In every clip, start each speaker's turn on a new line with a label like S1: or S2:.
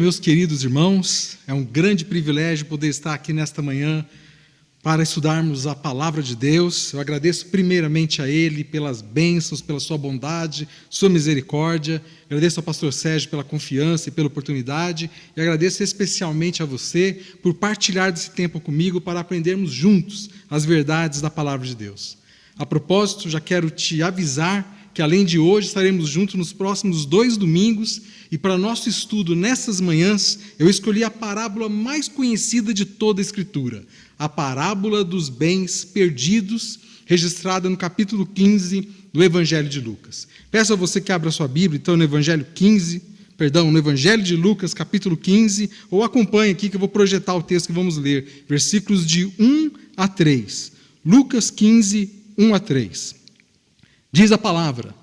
S1: Meus queridos irmãos, é um grande privilégio poder estar aqui nesta manhã para estudarmos a Palavra de Deus. Eu agradeço primeiramente a Ele pelas bênçãos, pela sua bondade, sua misericórdia. Agradeço ao pastor Sérgio pela confiança e pela oportunidade. E agradeço especialmente a você por partilhar desse tempo comigo para aprendermos juntos as verdades da Palavra de Deus. A propósito, já quero te avisar que além de hoje estaremos juntos nos próximos 2 domingos, e para nosso estudo nessas manhãs, eu escolhi a parábola mais conhecida de toda a Escritura, a parábola dos bens perdidos, registrada no capítulo 15 do Evangelho de Lucas. Peço a você que abra sua Bíblia, então, no Evangelho de Lucas, capítulo 15, ou acompanhe aqui que eu vou projetar o texto que vamos ler, versículos de 1 a 3. Lucas 15, 1 a 3. Diz a palavra: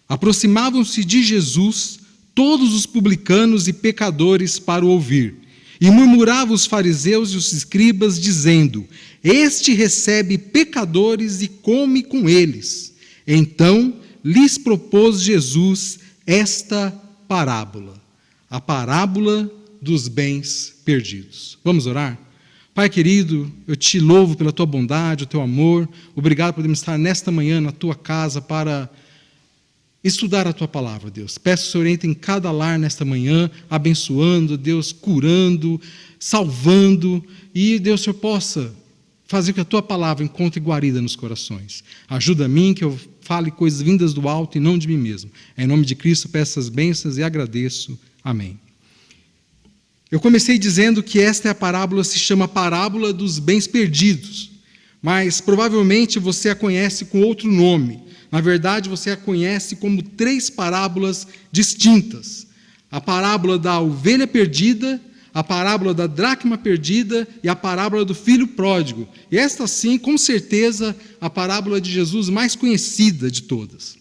S1: aproximavam-se de Jesus todos os publicanos e pecadores para o ouvir, e murmuravam os fariseus e os escribas, dizendo: este recebe pecadores e come com eles. Então lhes propôs Jesus esta parábola, a parábola dos bens perdidos. Vamos orar? Pai querido, eu te louvo pela tua bondade, o teu amor. Obrigado por podermos estar nesta manhã na tua casa para estudar a tua palavra, Deus. Peço que o Senhor entre em cada lar nesta manhã, abençoando, Deus, curando, salvando. E, Deus, o Senhor possa fazer que a tua palavra encontre guarida nos corações. Ajuda a mim que eu fale coisas vindas do alto e não de mim mesmo. Em nome de Cristo, peço essas bênçãos e agradeço. Amém. Eu comecei dizendo que esta parábola se chama Parábola dos Bens Perdidos, mas provavelmente você a conhece com outro nome. Na verdade, você a conhece como 3 parábolas distintas. A parábola da ovelha perdida, a parábola da dracma perdida e a parábola do filho pródigo. E esta, sim, com certeza, a parábola de Jesus mais conhecida de todas.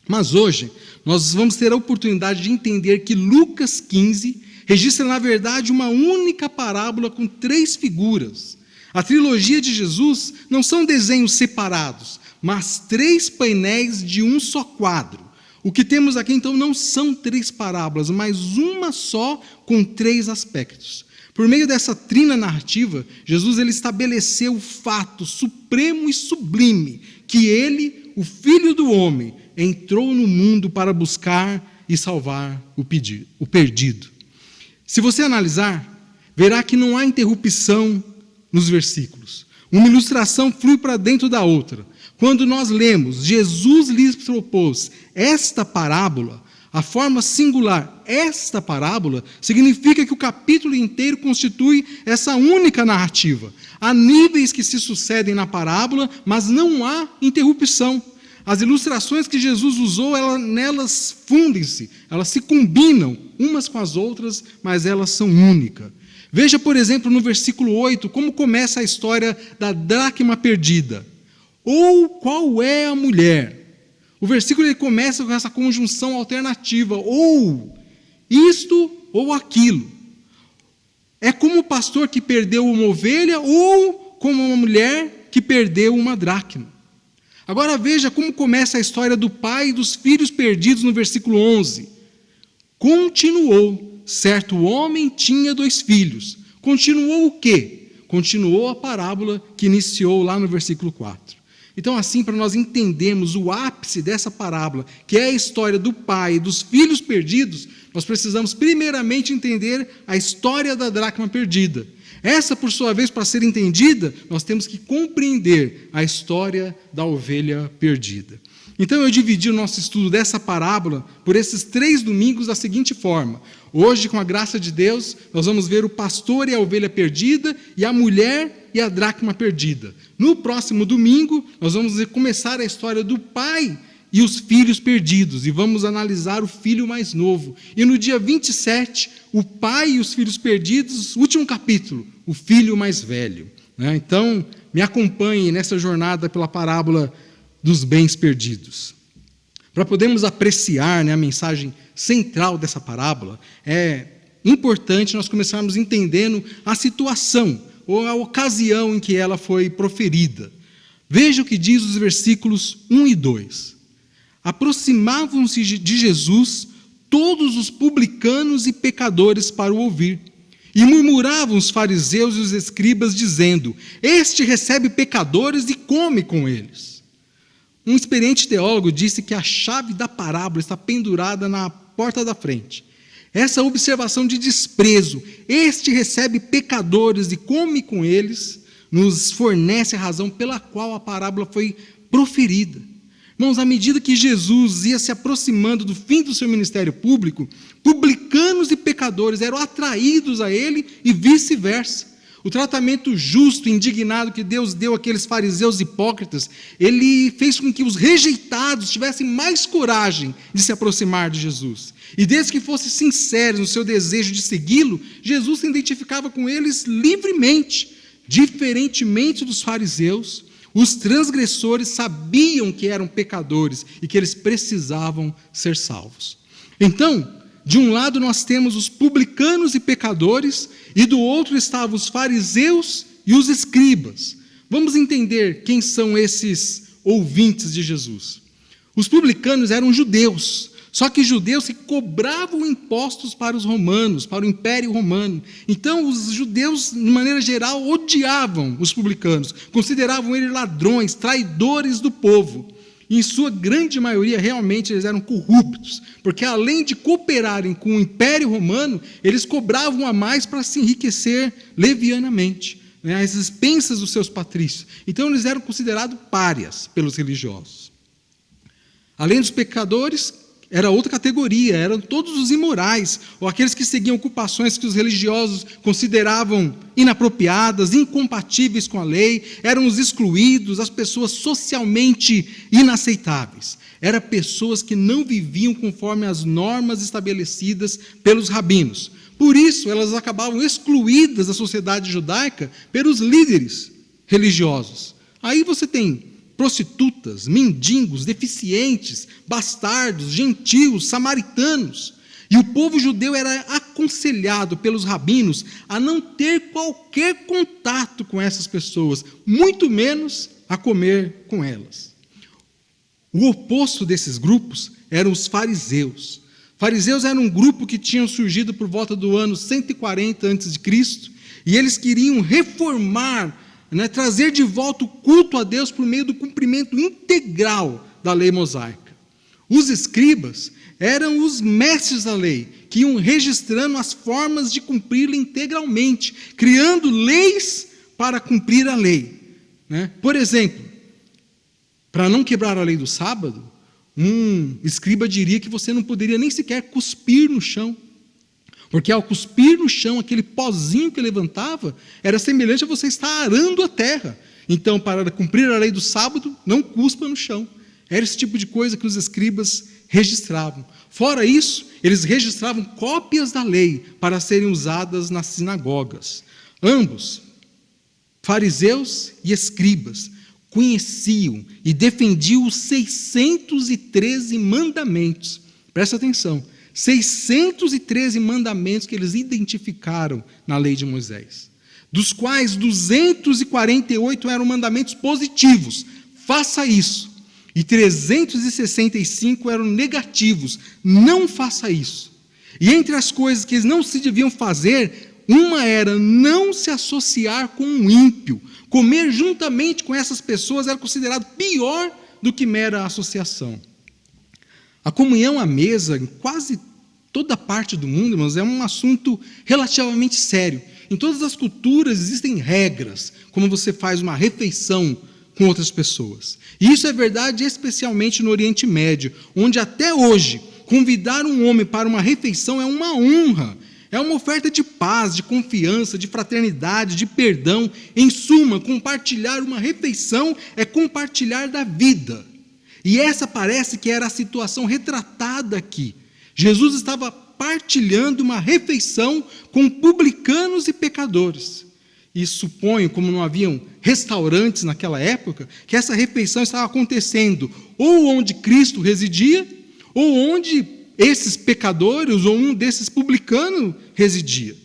S1: Mas hoje, nós vamos ter a oportunidade de entender que Lucas 15 registra, na verdade, uma única parábola com 3 figuras. A trilogia de Jesus não são desenhos separados, mas 3 painéis de um só quadro. O que temos aqui, então, não são 3 parábolas, mas uma só com 3 aspectos. Por meio dessa trina narrativa, Jesus ele estabeleceu o fato supremo e sublime que ele, o Filho do Homem, entrou no mundo para buscar e salvar o perdido. Se você analisar, verá que não há interrupção nos versículos. Uma ilustração flui para dentro da outra. Quando nós lemos, Jesus lhes propôs esta parábola, a forma singular, esta parábola, significa que o capítulo inteiro constitui essa única narrativa. Há níveis que se sucedem na parábola, mas não há interrupção. As ilustrações que Jesus usou, nelas fundem-se, elas se combinam umas com as outras, mas elas são únicas. Veja, por exemplo, no versículo 8, como começa a história da dracma perdida. Ou qual é a mulher? O versículo ele começa com essa conjunção alternativa, ou isto ou aquilo. É como o pastor que perdeu uma ovelha, ou como uma mulher que perdeu uma dracma. Agora veja como começa a história do pai e dos filhos perdidos no versículo 11. Continuou, certo homem tinha 2 filhos. Continuou o quê? Continuou a parábola que iniciou lá no versículo 4. Então, assim, para nós entendermos o ápice dessa parábola, que é a história do pai e dos filhos perdidos, nós precisamos primeiramente entender a história da dracma perdida. Essa, por sua vez, para ser entendida, nós temos que compreender a história da ovelha perdida. Então, eu dividi o nosso estudo dessa parábola por esses 3 domingos da seguinte forma. Hoje, com a graça de Deus, nós vamos ver o pastor e a ovelha perdida e a mulher e a dracma perdida. No próximo domingo, nós vamos começar a história do pai e os filhos perdidos, e vamos analisar o filho mais novo. E no dia 27, o pai e os filhos perdidos, último capítulo, o filho mais velho. Então, me acompanhe nessa jornada pela parábola dos bens perdidos. Para podermos apreciar a mensagem central dessa parábola, é importante nós começarmos entendendo a situação, ou a ocasião em que ela foi proferida. Veja o que diz os versículos 1 e 2. Aproximavam-se de Jesus todos os publicanos e pecadores para o ouvir. E murmuravam os fariseus e os escribas, dizendo: este recebe pecadores e come com eles. Um experiente teólogo disse que a chave da parábola está pendurada na porta da frente. Essa observação de desprezo, este recebe pecadores e come com eles, nos fornece a razão pela qual a parábola foi proferida. Irmãos, à medida que Jesus ia se aproximando do fim do seu ministério público, publicanos e pecadores eram atraídos a ele e vice-versa. O tratamento justo e indignado que Deus deu àqueles fariseus hipócritas, ele fez com que os rejeitados tivessem mais coragem de se aproximar de Jesus. E desde que fossem sinceros no seu desejo de segui-lo, Jesus se identificava com eles livremente. Diferentemente dos fariseus, os transgressores sabiam que eram pecadores e que eles precisavam ser salvos. Então, de um lado nós temos os publicanos e pecadores, e do outro estavam os fariseus e os escribas. Vamos entender quem são esses ouvintes de Jesus. Os publicanos eram judeus, só que judeus que cobravam impostos para os romanos, para o Império Romano. Então, os judeus, de maneira geral, odiavam os publicanos, consideravam eles ladrões, traidores do povo. E, em sua grande maioria, realmente, eles eram corruptos, porque além de cooperarem com o Império Romano, eles cobravam a mais para se enriquecer levianamente, às expensas dos seus patrícios. Então, eles eram considerados párias pelos religiosos. Além dos pecadores, era outra categoria, eram todos os imorais, ou aqueles que seguiam ocupações que os religiosos consideravam inapropriadas, incompatíveis com a lei, eram os excluídos, as pessoas socialmente inaceitáveis. Eram pessoas que não viviam conforme as normas estabelecidas pelos rabinos. Por isso, elas acabavam excluídas da sociedade judaica pelos líderes religiosos. Aí você tem prostitutas, mendigos, deficientes, bastardos, gentios, samaritanos. E o povo judeu era aconselhado pelos rabinos a não ter qualquer contato com essas pessoas, muito menos a comer com elas. O oposto desses grupos eram os fariseus. Fariseus eram um grupo que tinham surgido por volta do ano 140 a.C., e eles queriam reformar, trazer de volta o culto a Deus por meio do cumprimento integral da lei mosaica. Os escribas eram os mestres da lei, que iam registrando as formas de cumpri-la integralmente, criando leis para cumprir a lei. Por exemplo, para não quebrar a lei do sábado, um escriba diria que você não poderia nem sequer cuspir no chão, porque ao cuspir no chão, aquele pozinho que levantava, era semelhante a você estar arando a terra. Então, para cumprir a lei do sábado, não cuspa no chão. Era esse tipo de coisa que os escribas registravam. Fora isso, eles registravam cópias da lei para serem usadas nas sinagogas. Ambos, fariseus e escribas, conheciam e defendiam os 613 mandamentos. Presta atenção. 613 mandamentos que eles identificaram na lei de Moisés, dos quais 248 eram mandamentos positivos, faça isso, e 365 eram negativos, não faça isso. E entre as coisas que eles não se deviam fazer, uma era não se associar com um ímpio. Comer juntamente com essas pessoas era considerado pior do que mera associação. A comunhão à mesa, em quase toda parte do mundo, irmãos, é um assunto relativamente sério. Em todas as culturas existem regras, como você faz uma refeição com outras pessoas. E isso é verdade especialmente no Oriente Médio, onde até hoje, convidar um homem para uma refeição é uma honra, é uma oferta de paz, de confiança, de fraternidade, de perdão. Em suma, compartilhar uma refeição é compartilhar da vida. E essa parece que era a situação retratada aqui. Jesus estava partilhando uma refeição com publicanos e pecadores. E suponho, como não haviam restaurantes naquela época, que essa refeição estava acontecendo ou onde Cristo residia, ou onde esses pecadores, ou um desses publicanos residia.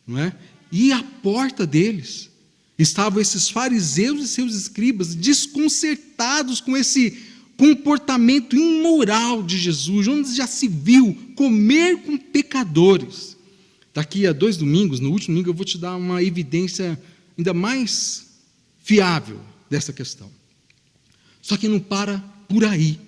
S1: Não é? E à porta deles estavam esses fariseus e seus escribas desconcertados com esse comportamento imoral de Jesus, onde já se viu comer com pecadores. Daqui a 2 domingos, no último domingo, eu vou te dar uma evidência ainda mais fiável dessa questão. Só que não para por aí.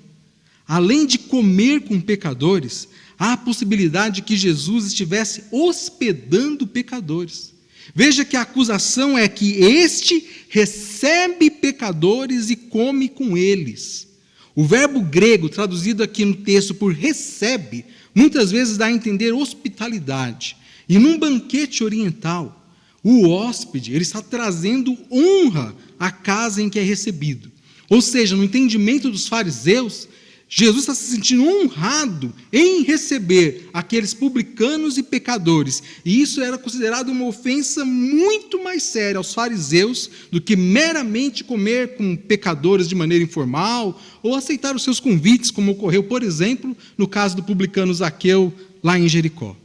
S1: Além de comer com pecadores, há a possibilidade de que Jesus estivesse hospedando pecadores. Veja que a acusação é que este recebe pecadores e come com eles. O verbo grego, traduzido aqui no texto por recebe, muitas vezes dá a entender hospitalidade. E num banquete oriental, o hóspede ele está trazendo honra à casa em que é recebido. Ou seja, no entendimento dos fariseus, Jesus está se sentindo honrado em receber aqueles publicanos e pecadores. E isso era considerado uma ofensa muito mais séria aos fariseus do que meramente comer com pecadores de maneira informal ou aceitar os seus convites, como ocorreu, por exemplo, no caso do publicano Zaqueu, lá em Jericó.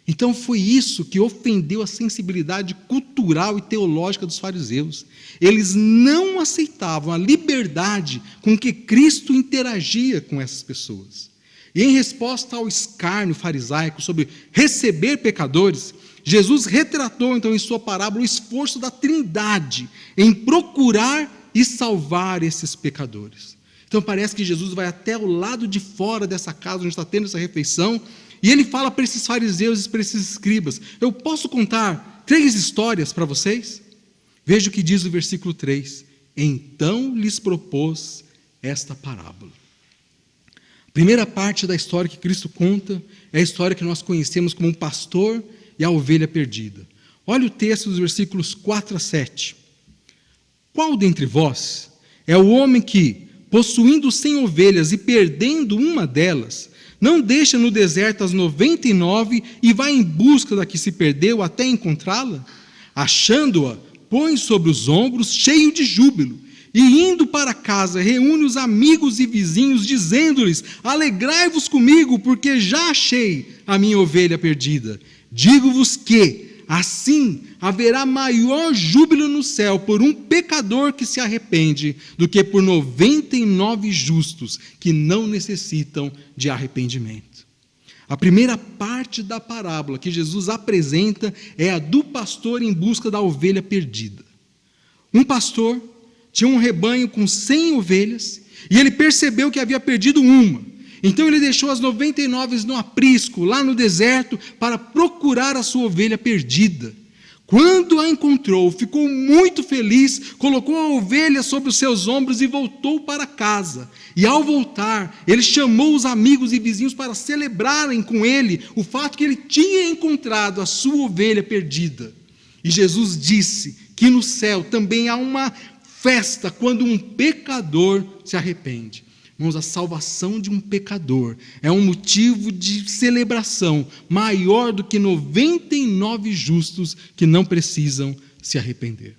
S1: Então foi isso que ofendeu a sensibilidade cultural e teológica dos fariseus. Eles não aceitavam a liberdade com que Cristo interagia com essas pessoas. E em resposta ao escárnio farisaico sobre receber pecadores, Jesus retratou então em sua parábola o esforço da Trindade em procurar e salvar esses pecadores. Então parece que Jesus vai até o lado de fora dessa casa onde está tendo essa refeição, e ele fala para esses fariseus e para esses escribas: eu posso contar 3 histórias para vocês? Veja o que diz o versículo 3. Então lhes propôs esta parábola. A primeira parte da história que Cristo conta é a história que nós conhecemos como o pastor e a ovelha perdida. Olha o texto dos versículos 4 a 7. Qual dentre vós é o homem que, possuindo 100 ovelhas e perdendo uma delas, não deixa no deserto as 99 e vai em busca da que se perdeu até encontrá-la? Achando-a, põe sobre os ombros, cheio de júbilo, e indo para casa, reúne os amigos e vizinhos, dizendo-lhes: alegrai-vos comigo, porque já achei a minha ovelha perdida. Digo-vos que, assim, haverá maior júbilo no céu por um pecador que se arrepende do que por 99 justos que não necessitam de arrependimento. A primeira parte da parábola que Jesus apresenta é a do pastor em busca da ovelha perdida. Um pastor tinha um rebanho com 100 ovelhas e ele percebeu que havia perdido uma. Então ele deixou as 99 no aprisco, lá no deserto, para procurar a sua ovelha perdida. Quando a encontrou, ficou muito feliz, colocou a ovelha sobre os seus ombros e voltou para casa. E ao voltar, ele chamou os amigos e vizinhos para celebrarem com ele o fato que ele tinha encontrado a sua ovelha perdida. E Jesus disse que no céu também há uma festa quando um pecador se arrepende. Irmãos, a salvação de um pecador é um motivo de celebração maior do que 99 justos que não precisam se arrepender.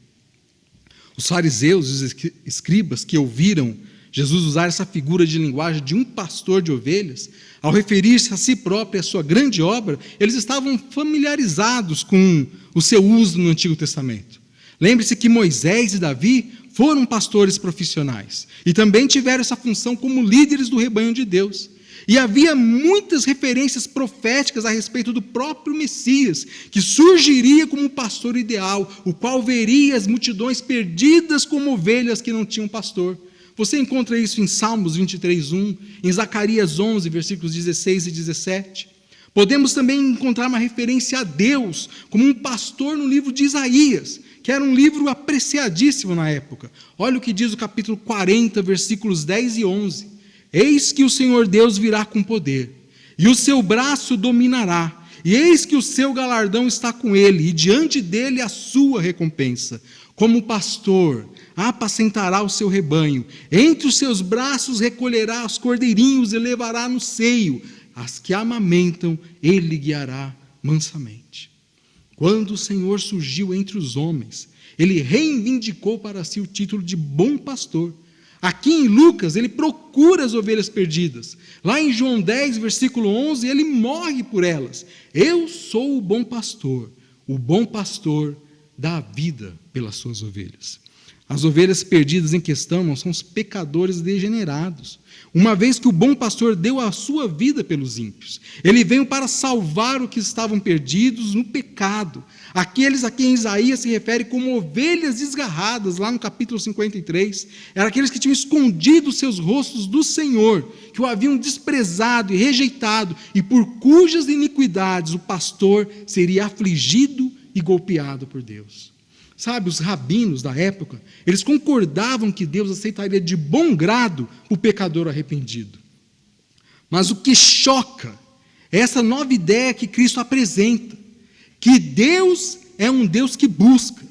S1: Os fariseus e os escribas que ouviram Jesus usar essa figura de linguagem de um pastor de ovelhas, ao referir-se a si próprio e a sua grande obra, eles estavam familiarizados com o seu uso no Antigo Testamento. Lembre-se que Moisés e Davi foram pastores profissionais e também tiveram essa função como líderes do rebanho de Deus. E havia muitas referências proféticas a respeito do próprio Messias, que surgiria como um pastor ideal, o qual veria as multidões perdidas como ovelhas que não tinham pastor. Você encontra isso em Salmos 23:1, em Zacarias 11, versículos 16 e 17. Podemos também encontrar uma referência a Deus como um pastor no livro de Isaías, que era um livro apreciadíssimo na época. Olha o que diz o capítulo 40, versículos 10 e 11. Eis que o Senhor Deus virá com poder, e o seu braço dominará, e eis que o seu galardão está com ele, e diante dele a sua recompensa. Como pastor, apacentará o seu rebanho, entre os seus braços recolherá os cordeirinhos e levará no seio, as que amamentam ele guiará mansamente. Quando o Senhor surgiu entre os homens, ele reivindicou para si o título de bom pastor. Aqui em Lucas, ele procura as ovelhas perdidas. Lá em João 10, versículo 11, ele morre por elas. Eu sou o bom pastor dá a vida pelas suas ovelhas. As ovelhas perdidas em questão não são os pecadores degenerados, uma vez que o bom pastor deu a sua vida pelos ímpios. Ele veio para salvar os que estavam perdidos no pecado, aqueles a quem Isaías se refere como ovelhas desgarradas, lá no capítulo 53, eram aqueles que tinham escondido seus rostos do Senhor, que o haviam desprezado e rejeitado, e por cujas iniquidades o pastor seria afligido e golpeado por Deus. Sabe, os rabinos da época, eles concordavam que Deus aceitaria de bom grado o pecador arrependido. Mas o que choca é essa nova ideia que Cristo apresenta, que Deus é um Deus que busca,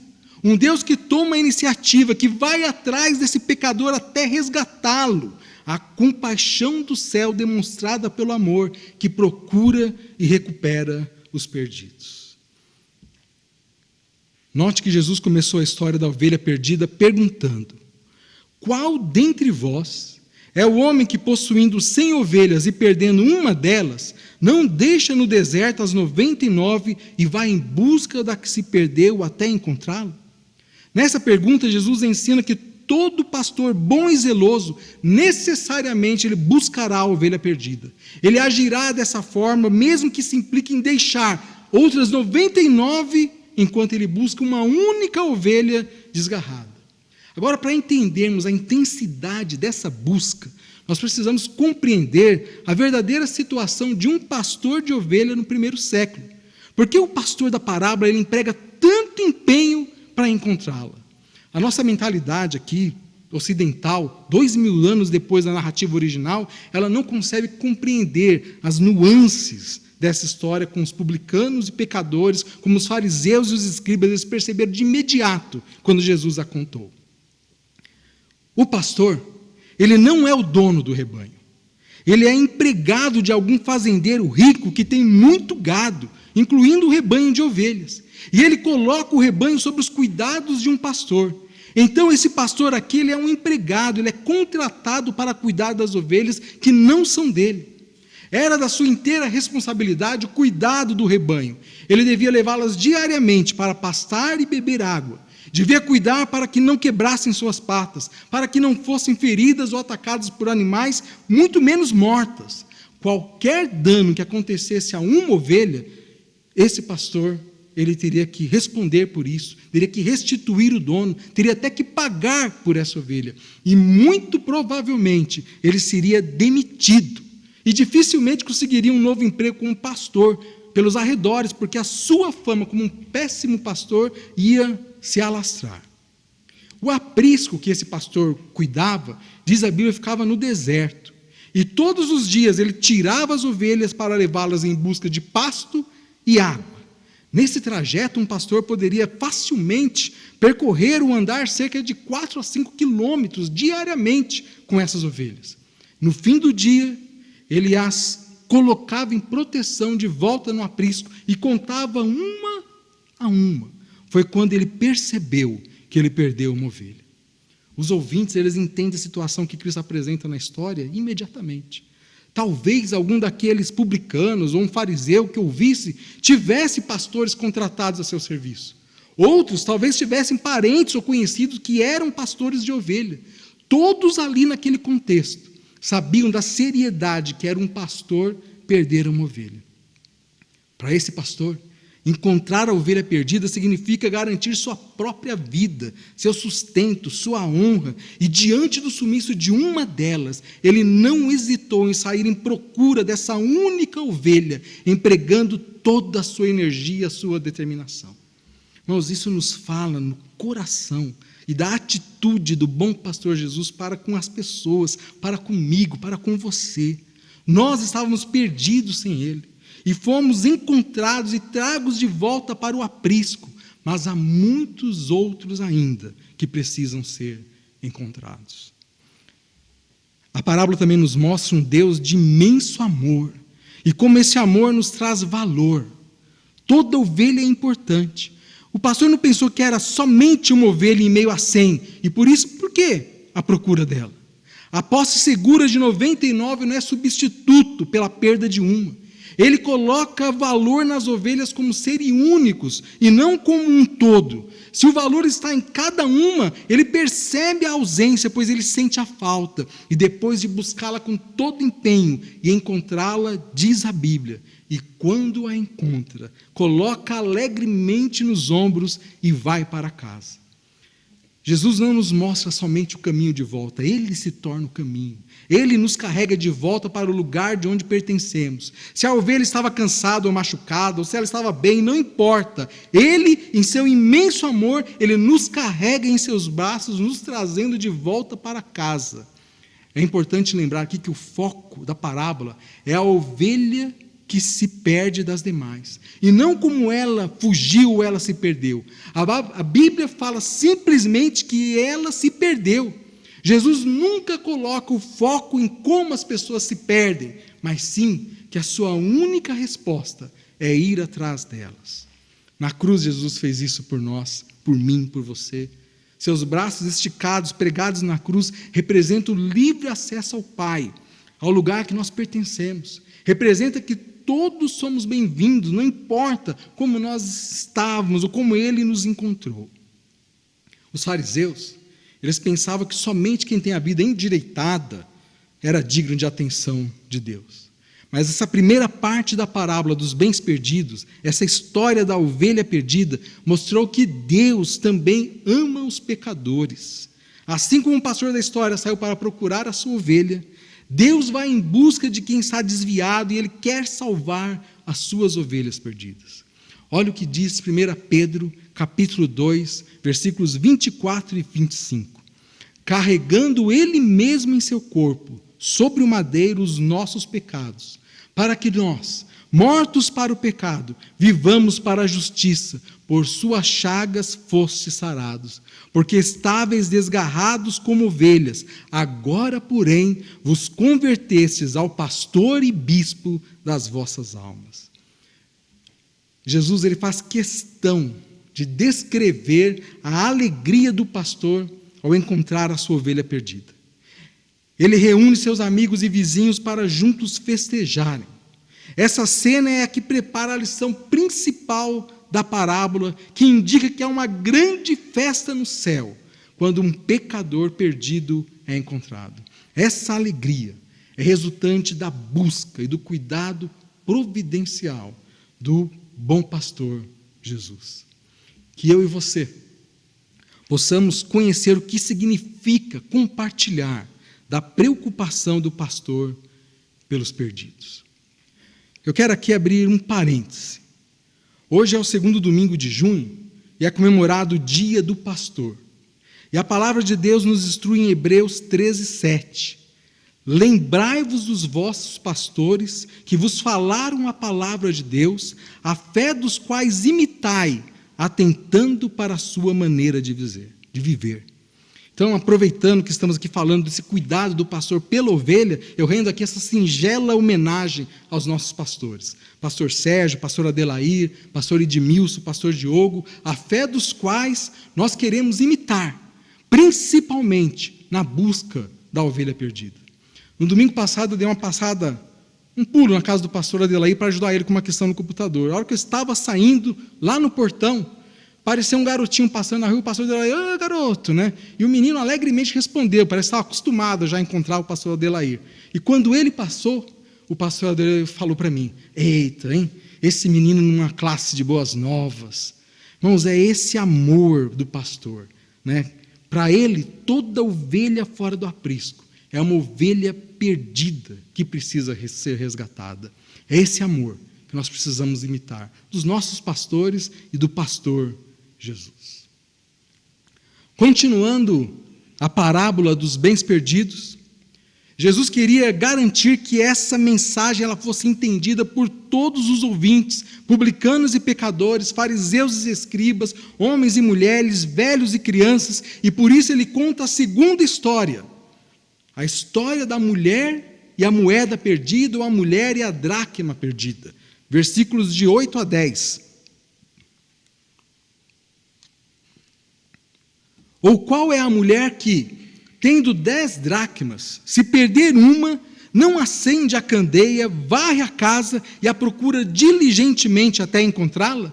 S1: um Deus que toma a iniciativa, que vai atrás desse pecador até resgatá-lo. A compaixão do céu demonstrada pelo amor, que procura e recupera os perdidos. Note que Jesus começou a história da ovelha perdida perguntando: qual dentre vós é o homem que, possuindo 100 ovelhas e perdendo uma delas, não deixa no deserto as 99 e vai em busca da que se perdeu até encontrá-la? Nessa pergunta, Jesus ensina que todo pastor bom e zeloso, necessariamente ele buscará a ovelha perdida. Ele agirá dessa forma, mesmo que se implique em deixar outras 99 enquanto ele busca uma única ovelha desgarrada. Agora, para entendermos a intensidade dessa busca, nós precisamos compreender a verdadeira situação de um pastor de ovelha no primeiro século. Porque o pastor da parábola ele emprega tanto empenho para encontrá-la. A nossa mentalidade aqui, ocidental, 2000 anos depois da narrativa original, ela não consegue compreender as nuances dessa história com os publicanos e pecadores, como os fariseus e os escribas, eles perceberam de imediato quando Jesus a contou. O pastor, ele não é o dono do rebanho. Ele é empregado de algum fazendeiro rico que tem muito gado, incluindo o rebanho de ovelhas. E ele coloca o rebanho sob os cuidados de um pastor. Então esse pastor aqui, ele é um empregado, ele é contratado para cuidar das ovelhas que não são dele. Era da sua inteira responsabilidade o cuidado do rebanho. Ele devia levá-las diariamente para pastar e beber água. Devia cuidar para que não quebrassem suas patas, para que não fossem feridas ou atacadas por animais, muito menos mortas. Qualquer dano que acontecesse a uma ovelha, esse pastor, ele teria que responder por isso, teria que restituir o dono, teria até que pagar por essa ovelha. E muito provavelmente ele seria demitido. E dificilmente conseguiria um novo emprego como pastor pelos arredores, porque a sua fama como um péssimo pastor ia se alastrar. O aprisco que esse pastor cuidava, diz a Bíblia, ficava no deserto. E todos os dias ele tirava as ovelhas para levá-las em busca de pasto e água. Nesse trajeto, um pastor poderia facilmente percorrer ou andar cerca de 4 a 5 quilômetros diariamente com essas ovelhas. No fim do dia, ele as colocava em proteção de volta no aprisco e contava uma a uma. Foi quando ele percebeu que ele perdeu uma ovelha. Os ouvintes, eles entendem a situação que Cristo apresenta na história imediatamente. Talvez algum daqueles publicanos ou um fariseu que ouvisse tivesse pastores contratados a seu serviço. Outros talvez tivessem parentes ou conhecidos que eram pastores de ovelha. Todos ali naquele contexto sabiam da seriedade que era um pastor perder uma ovelha. Para esse pastor, encontrar a ovelha perdida significa garantir sua própria vida, seu sustento, sua honra, e diante do sumiço de uma delas, ele não hesitou em sair em procura dessa única ovelha, empregando toda a sua energia, a sua determinação. Irmãos, isso nos fala no coração e da atitude do bom pastor Jesus para com as pessoas, para comigo, para com você. Nós estávamos perdidos sem ele e fomos encontrados e tragos de volta para o aprisco, mas há muitos outros ainda que precisam ser encontrados. A parábola também nos mostra um Deus de imenso amor e como esse amor nos traz valor. Toda ovelha é importante. O pastor não pensou que era somente uma ovelha em meio a 100, e por isso, por que a procura dela? A posse segura de 99 não é substituto pela perda de uma. Ele coloca valor nas ovelhas como serem únicos e não como um todo. Se o valor está em cada uma, ele percebe a ausência, pois ele sente a falta. E depois de buscá-la com todo empenho e encontrá-la, diz a Bíblia, e quando a encontra, coloca alegremente nos ombros e vai para casa. Jesus não nos mostra somente o caminho de volta, ele se torna o caminho. Ele nos carrega de volta para o lugar de onde pertencemos. Se a ovelha estava cansada ou machucada, ou se ela estava bem, não importa. Ele, em seu imenso amor, ele nos carrega em seus braços, nos trazendo de volta para casa. É importante lembrar aqui que o foco da parábola é a ovelha que se perde das demais. E não como ela fugiu ou ela se perdeu. A Bíblia fala simplesmente que ela se perdeu. Jesus nunca coloca o foco em como as pessoas se perdem, mas sim que a sua única resposta é ir atrás delas. Na cruz, Jesus fez isso por nós, por mim, por você. Seus braços esticados, pregados na cruz, representam o livre acesso ao Pai, ao lugar que nós pertencemos. Representa que todos somos bem-vindos, não importa como nós estávamos ou como Ele nos encontrou. Os fariseus, eles pensavam que somente quem tem a vida endireitada era digno de atenção de Deus. Mas essa primeira parte da parábola dos bens perdidos, essa história da ovelha perdida, mostrou que Deus também ama os pecadores. Assim como o pastor da história saiu para procurar a sua ovelha, Deus vai em busca de quem está desviado e Ele quer salvar as suas ovelhas perdidas. Olha o que diz 1 Pedro, capítulo 2, versículos 24 e 25. Carregando Ele mesmo em seu corpo, sobre o madeiro, os nossos pecados, para que nós, mortos para o pecado, vivamos para a justiça, por suas chagas fostes sarados, porque estáveis desgarrados como ovelhas, agora, porém, vos convertestes ao pastor e bispo das vossas almas. Jesus, ele faz questão de descrever a alegria do pastor ao encontrar a sua ovelha perdida. Ele reúne seus amigos e vizinhos para juntos festejarem. Essa cena é a que prepara a lição principal da parábola, que indica que há uma grande festa no céu, quando um pecador perdido é encontrado. Essa alegria é resultante da busca e do cuidado providencial do bom pastor Jesus. Que eu e você possamos conhecer o que significa compartilhar da preocupação do pastor pelos perdidos. Eu quero aqui abrir um parêntese. Hoje é o segundo domingo de junho e é comemorado o Dia do Pastor. E a palavra de Deus nos instrui em Hebreus 13:7. Lembrai-vos dos vossos pastores que vos falaram a palavra de Deus, a fé dos quais imitai, atentando para a sua maneira de viver. Então, aproveitando que estamos aqui falando desse cuidado do pastor pela ovelha, eu rendo aqui essa singela homenagem aos nossos pastores. Pastor Sérgio, pastor Adelair, pastor Edmilson, pastor Diogo, a fé dos quais nós queremos imitar, principalmente na busca da ovelha perdida. No domingo passado, eu dei um pulo na casa do pastor Adelair para ajudar ele com uma questão no computador. A hora que eu estava saindo, lá no portão, parecia um garotinho passando na rua, o pastor Adelair, ô garoto, né? E o menino alegremente respondeu, parece que estava acostumado já a encontrar o pastor Adelair. E quando ele passou, o pastor Adelair falou para mim, eita, hein? Esse menino numa classe de boas novas. Irmãos, é esse amor do pastor, né? Para ele, toda ovelha fora do aprisco é uma ovelha perdida que precisa ser resgatada. É esse amor que nós precisamos imitar, dos nossos pastores e do pastor Jesus. Continuando a parábola dos bens perdidos, Jesus queria garantir que essa mensagem ela fosse entendida por todos os ouvintes, publicanos e pecadores, fariseus e escribas, homens e mulheres, velhos e crianças, e por isso ele conta a segunda história, a história da mulher e a moeda perdida, ou a mulher e a dracma perdida, versículos de 8 a 10. Ou qual é a mulher que, tendo 10 dracmas, se perder uma, não acende a candeia, varre a casa e a procura diligentemente até encontrá-la?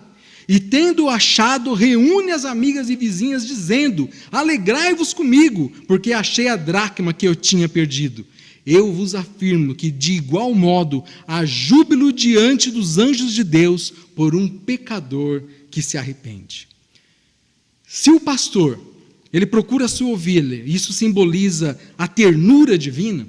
S1: E tendo achado, reúne as amigas e vizinhas, dizendo: alegrai-vos comigo, porque achei a dracma que eu tinha perdido. Eu vos afirmo que, de igual modo, há júbilo diante dos anjos de Deus por um pecador que se arrepende. Se o pastor, ele procura a sua ovelha, isso simboliza a ternura divina,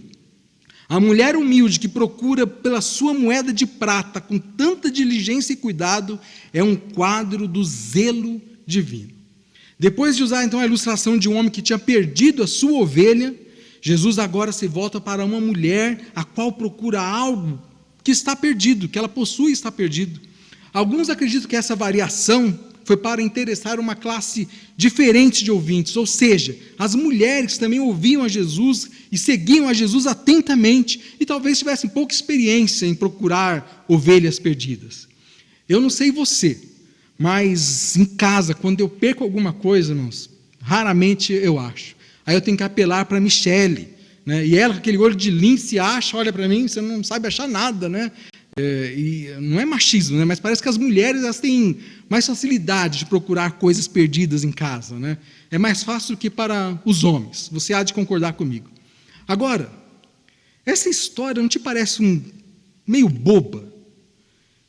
S1: a mulher humilde que procura pela sua moeda de prata com tanta diligência e cuidado é um quadro do zelo divino. Depois de usar então a ilustração de um homem que tinha perdido a sua ovelha, Jesus agora se volta para uma mulher a qual procura algo que está perdido, que ela possui e está perdido. Alguns acreditam que essa variação foi para interessar uma classe diferente de ouvintes, ou seja, as mulheres também ouviam a Jesus e seguiam a Jesus atentamente e talvez tivessem pouca experiência em procurar ovelhas perdidas. Eu não sei você, mas em casa, quando eu perco alguma coisa, irmãos, raramente eu acho. Aí eu tenho que apelar para a Michele, né? E ela, com aquele olho de lince, acha, olha para mim, você não sabe achar nada, né? E não é machismo, né? Mas parece que as mulheres elas têm mais facilidade de procurar coisas perdidas em casa, né? É mais fácil do que para os homens, você há de concordar comigo. Agora, essa história não te parece meio boba?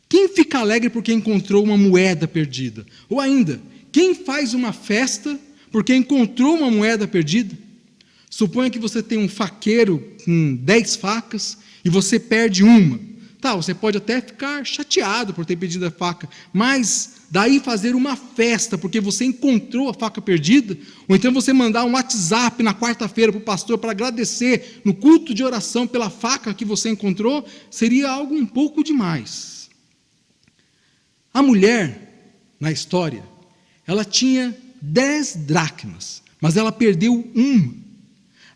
S1: Quem fica alegre porque encontrou uma moeda perdida? Ou ainda, quem faz uma festa porque encontrou uma moeda perdida? Suponha que você tem um faqueiro com 10 facas e você perde uma. Tá, você pode até ficar chateado por ter perdido a faca, mas daí fazer uma festa porque você encontrou a faca perdida, ou então você mandar um WhatsApp na quarta-feira para o pastor para agradecer no culto de oração pela faca que você encontrou, seria algo um pouco demais. A mulher, na história, ela tinha 10 dracmas, mas ela perdeu uma.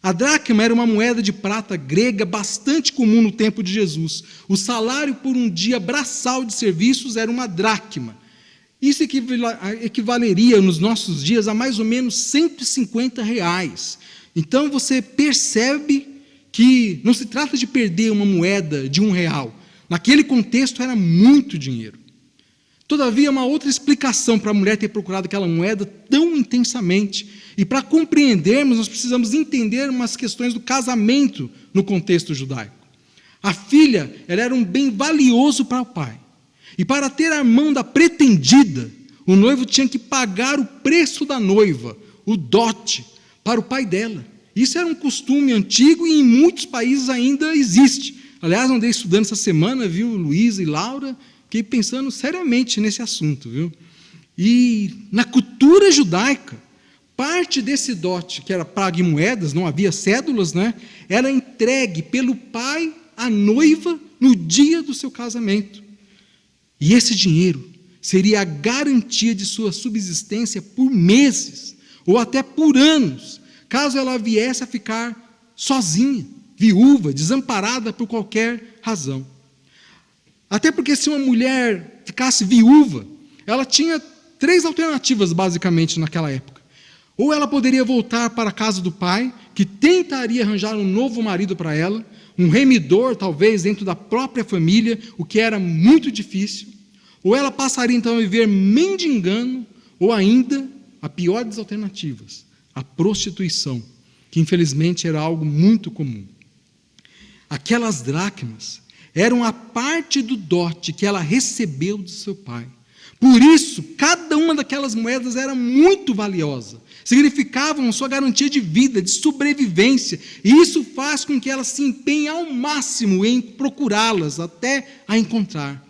S1: A dracma era uma moeda de prata grega bastante comum no tempo de Jesus. O salário por um dia braçal de serviços era uma dracma. Isso equivaleria nos nossos dias a mais ou menos R$150. Então você percebe que não se trata de perder uma moeda de R$1. Naquele contexto era muito dinheiro. Todavia, uma outra explicação para a mulher ter procurado aquela moeda tão intensamente. E para compreendermos, nós precisamos entender umas questões do casamento no contexto judaico. A filha, ela era um bem valioso para o pai. E para ter a mão da pretendida, o noivo tinha que pagar o preço da noiva, o dote, para o pai dela. Isso era um costume antigo e em muitos países ainda existe. Aliás, andei estudando essa semana, viu, Luísa e Laura, fiquei pensando seriamente nesse assunto, viu? E na cultura judaica, parte desse dote, que era pago em moedas, não havia cédulas, né? Era entregue pelo pai à noiva no dia do seu casamento. E esse dinheiro seria a garantia de sua subsistência por meses, ou até por anos, caso ela viesse a ficar sozinha, viúva, desamparada por qualquer razão. Até porque se uma mulher ficasse viúva, ela tinha 3 alternativas basicamente naquela época. Ou ela poderia voltar para a casa do pai, que tentaria arranjar um novo marido para ela, um remidor talvez dentro da própria família, o que era muito difícil. Ou ela passaria então a viver mendigando, ou ainda, a pior das alternativas, a prostituição, que infelizmente era algo muito comum. Aquelas dracmas eram a parte do dote que ela recebeu do seu pai. Por isso, cada uma daquelas moedas era muito valiosa. Significavam sua garantia de vida, de sobrevivência. E isso faz com que ela se empenhe ao máximo em procurá-las, até a encontrar.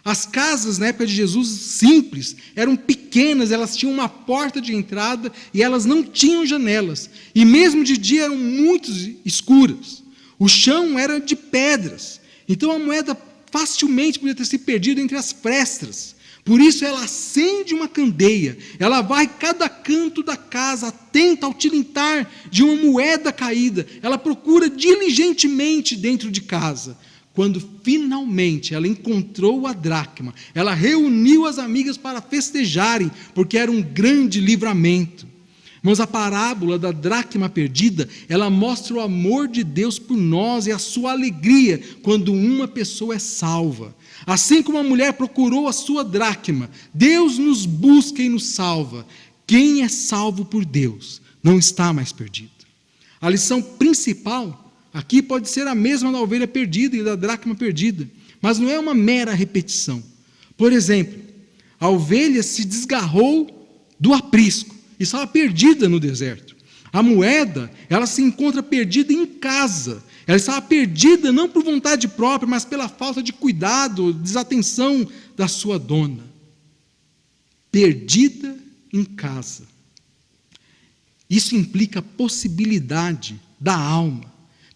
S1: As casas, na época de Jesus, simples, eram pequenas, elas tinham uma porta de entrada e elas não tinham janelas. E mesmo de dia eram muito escuras. O chão era de pedras. Então a moeda facilmente podia ter se perdido entre as frestas. Por isso ela acende uma candeia, ela vai cada canto da casa, atenta ao tilintar de uma moeda caída, ela procura diligentemente dentro de casa. Quando finalmente ela encontrou a dracma, ela reuniu as amigas para festejarem, porque era um grande livramento. Irmãos, a parábola da dracma perdida, ela mostra o amor de Deus por nós e a sua alegria quando uma pessoa é salva. Assim como a mulher procurou a sua dracma, Deus nos busca e nos salva. Quem é salvo por Deus não está mais perdido. A lição principal aqui pode ser a mesma da ovelha perdida e da dracma perdida, mas não é uma mera repetição. Por exemplo, a ovelha se desgarrou do aprisco e estava perdida no deserto. A moeda, ela se encontra perdida em casa. Ela estava perdida não por vontade própria, mas pela falta de cuidado, desatenção da sua dona. Perdida em casa. Isso implica a possibilidade da alma,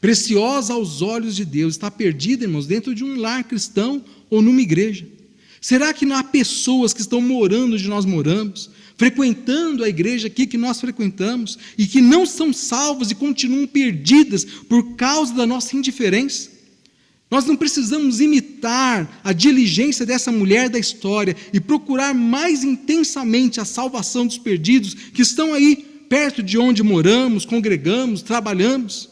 S1: preciosa aos olhos de Deus, estar perdida, irmãos, dentro de um lar cristão ou numa igreja. Será que não há pessoas que estão morando onde nós moramos, frequentando a igreja aqui que nós frequentamos, e que não são salvas e continuam perdidas por causa da nossa indiferença? Nós não precisamos imitar a diligência dessa mulher da história e procurar mais intensamente a salvação dos perdidos que estão aí, perto de onde moramos, congregamos, trabalhamos.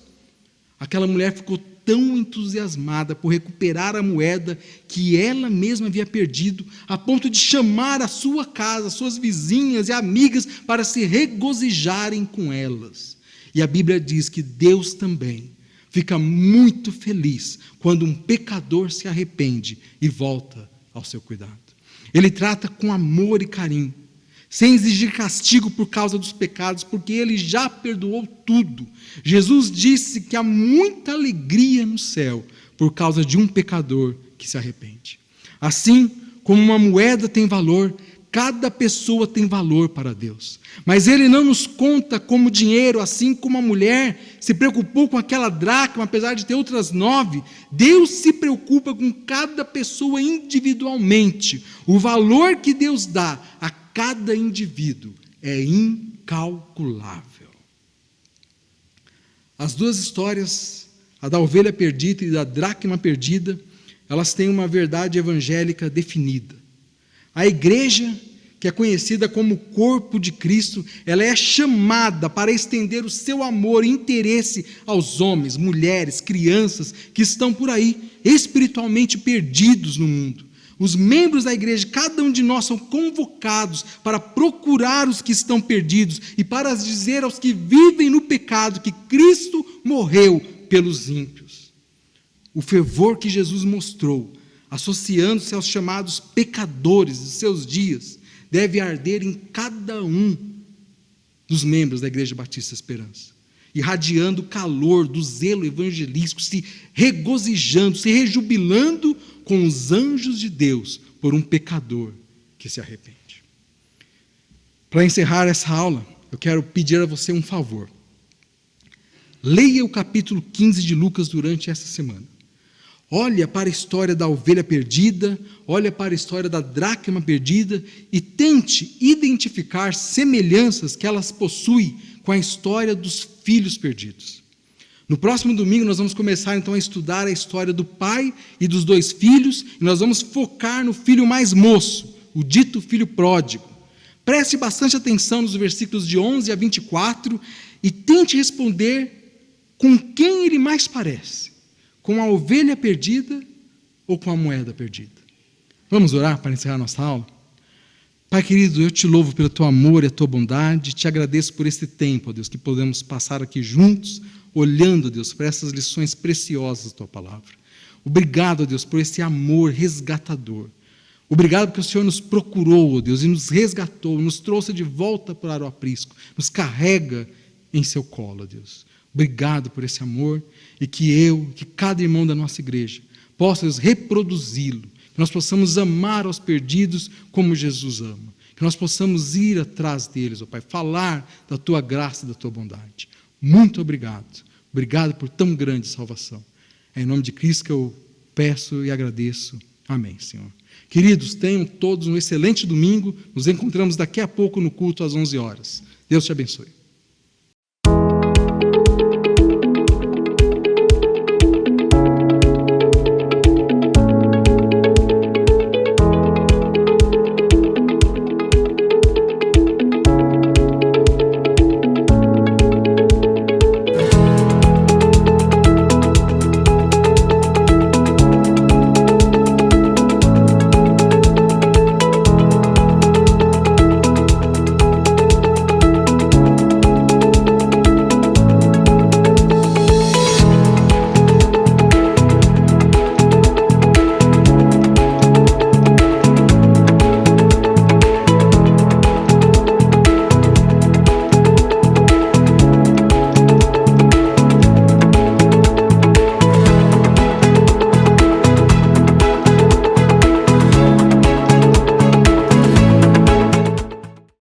S1: Aquela mulher ficou tão entusiasmada por recuperar a moeda que ela mesma havia perdido, a ponto de chamar a sua casa, suas vizinhas e amigas para se regozijarem com elas. E a Bíblia diz que Deus também fica muito feliz quando um pecador se arrepende e volta ao seu cuidado. Ele trata com amor e carinho, sem exigir castigo por causa dos pecados, porque Ele já perdoou tudo. Jesus disse que há muita alegria no céu por causa de um pecador que se arrepende. Assim como uma moeda tem valor, cada pessoa tem valor para Deus. Mas Ele não nos conta como dinheiro, assim como a mulher se preocupou com aquela dracma, apesar de ter outras 9. Deus se preocupa com cada pessoa individualmente. O valor que Deus dá a cada indivíduo é incalculável. As duas histórias, a da ovelha perdida e da dracma perdida, elas têm uma verdade evangélica definida. A igreja, que é conhecida como corpo de Cristo, ela é chamada para estender o seu amor e interesse aos homens, mulheres, crianças que estão por aí, espiritualmente perdidos no mundo. Os membros da igreja, cada um de nós, são convocados para procurar os que estão perdidos e para dizer aos que vivem no pecado que Cristo morreu pelos ímpios. O fervor que Jesus mostrou, associando-se aos chamados pecadores de seus dias, deve arder em cada um dos membros da Igreja Batista Esperança, irradiando o calor do zelo evangelístico, se regozijando, se rejubilando com os anjos de Deus por um pecador que se arrepende. Para encerrar essa aula, eu quero pedir a você um favor. Leia o capítulo 15 de Lucas durante essa semana. Olha para a história da ovelha perdida, olha para a história da dracma perdida e tente identificar semelhanças que elas possuem com a história dos filhos perdidos. No próximo domingo nós vamos começar então a estudar a história do pai e dos 2 filhos, e nós vamos focar no filho mais moço, o dito filho pródigo. Preste bastante atenção nos versículos de 11 a 24 e tente responder com quem ele mais parece, com a ovelha perdida ou com a moeda perdida. Vamos orar para encerrar nossa aula? Pai querido, eu te louvo pelo teu amor e a tua bondade, te agradeço por este tempo, ó Deus, que podemos passar aqui juntos, olhando, Deus, para essas lições preciosas da tua palavra. Obrigado, ó Deus, por esse amor resgatador. Obrigado porque o Senhor nos procurou, ó Deus, e nos resgatou, nos trouxe de volta para o aprisco, nos carrega em seu colo, ó Deus. Obrigado por esse amor e que cada irmão da nossa igreja possa, Deus, reproduzi-lo, que nós possamos amar aos perdidos como Jesus ama, que nós possamos ir atrás deles, ó Pai, falar da tua graça e da tua bondade. Muito obrigado. Obrigado por tão grande salvação. É em nome de Cristo que eu peço e agradeço. Amém, Senhor. Queridos, tenham todos um excelente domingo. Nos encontramos daqui a pouco no culto às 11 horas. Deus te abençoe.